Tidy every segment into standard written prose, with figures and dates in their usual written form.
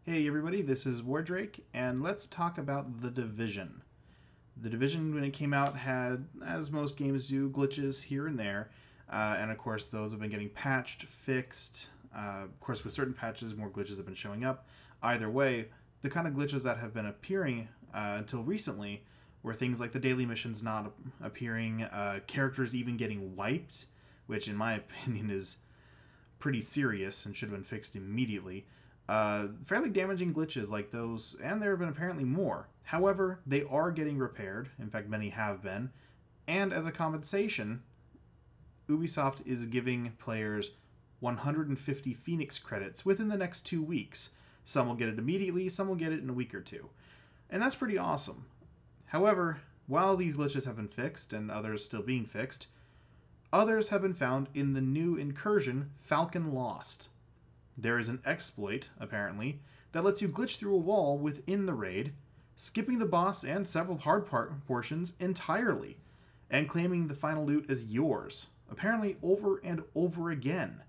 Hey everybody, this is Wardrake, and let's talk about The Division. The Division, when it came out, had, as most games do, glitches here and there, and of course those have been getting patched, fixed. Of course, with certain patches, more glitches have been showing up. Either way, the kind of glitches that have been appearing until recently were things like the daily missions not appearing, characters even getting wiped, which in my opinion is pretty serious and should have been fixed immediately. Fairly damaging glitches like those, and there have been apparently more. However, they are getting repaired. In fact, many have been. And as a compensation, Ubisoft is giving players 150 Phoenix credits within the next 2 weeks. Some will get it immediately, some will get it in a week or two. And that's pretty awesome. However, while these glitches have been fixed, and others still being fixed, others have been found in the new incursion, Falcon Lost. There is an exploit, apparently, that lets you glitch through a wall within the raid, skipping the boss and several hard portions entirely, and claiming the final loot as yours, apparently over and over again.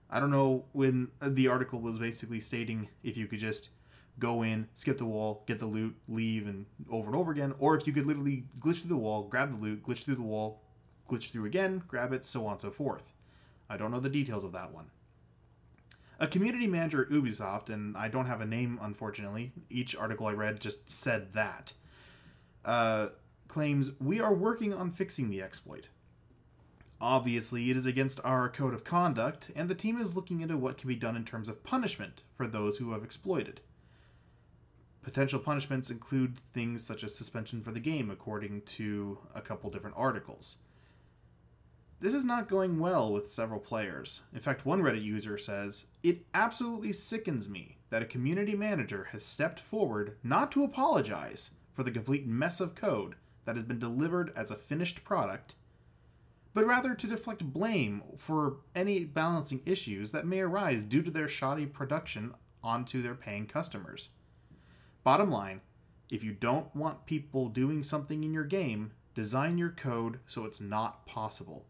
I don't know when the article was basically stating if you could just go in, skip the wall, get the loot, leave, and over again, or if you could literally glitch through the wall, grab the loot, glitch through the wall, glitch through again, grab it, so on and so forth. I don't know the details of that one. A community manager at Ubisoft, and I don't have a name, unfortunately, each article I read just said that, claims, "We are working on fixing the exploit. Obviously, it is against our code of conduct, and the team is looking into what can be done in terms of punishment for those who have exploited. Potential punishments include things such as suspension for the game, according to a couple different articles." This is not going well with several players. In fact, one Reddit user says, "It absolutely sickens me that a community manager has stepped forward not to apologize for the complete mess of code that has been delivered as a finished product, but rather to deflect blame for any balancing issues that may arise due to their shoddy production onto their paying customers. Bottom line, if you don't want people doing something in your game, design your code so it's not possible."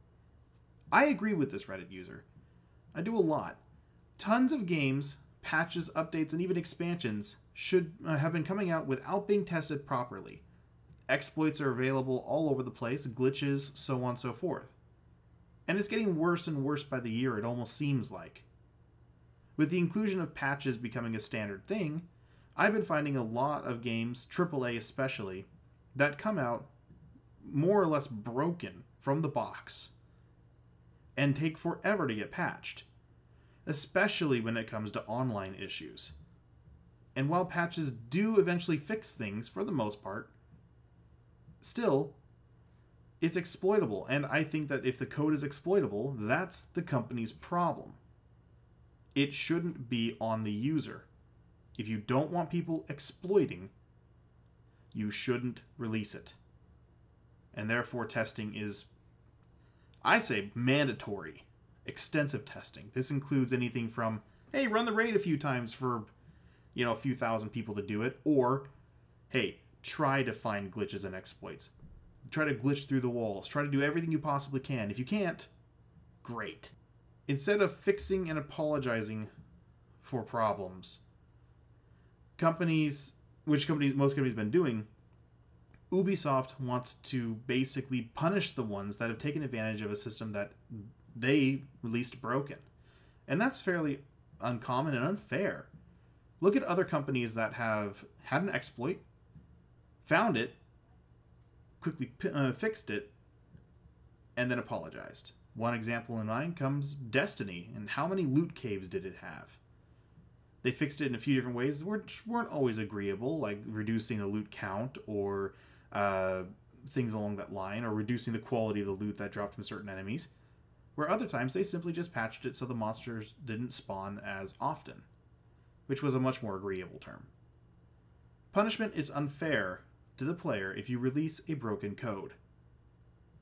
I agree with this Reddit user. I do a lot. Tons of games, patches, updates, and even expansions should have been coming out without being tested properly. Exploits are available all over the place, glitches, so on and so forth. And it's getting worse and worse by the year, it almost seems like. With the inclusion of patches becoming a standard thing, I've been finding a lot of games, AAA especially, that come out more or less broken from the box and take forever to get patched, especially when it comes to online issues. And while patches do eventually fix things for the most part, still, it's exploitable, and I think that if the code is exploitable, that's the company's problem. It shouldn't be on the user. If you don't want people exploiting, you shouldn't release it. And therefore testing is, I say, mandatory. Extensive testing. This includes anything from, hey, run the raid a few times for, a few thousand people to do it, or, hey, try to find glitches and exploits. Try to glitch through the walls. Try to do everything you possibly can. If you can't, great. Instead of fixing and apologizing for problems, most companies have been doing, Ubisoft wants to basically punish the ones that have taken advantage of a system that they released broken. And that's fairly uncommon and unfair. Look at other companies that have had an exploit, found it, quickly fixed it, and then apologized. One example in mind comes Destiny, and how many loot caves did it have? They fixed it in a few different ways which weren't always agreeable, like reducing the loot count or things along that line, or reducing the quality of the loot that dropped from certain enemies, where other times they simply just patched it so the monsters didn't spawn as often, which was a much more agreeable term. Punishment is unfair to the player if you release a broken code.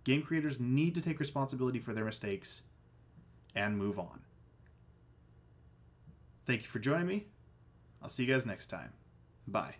Game creators need to take responsibility for their mistakes and move on. Thank you for joining me. I'll see you guys next time. Bye.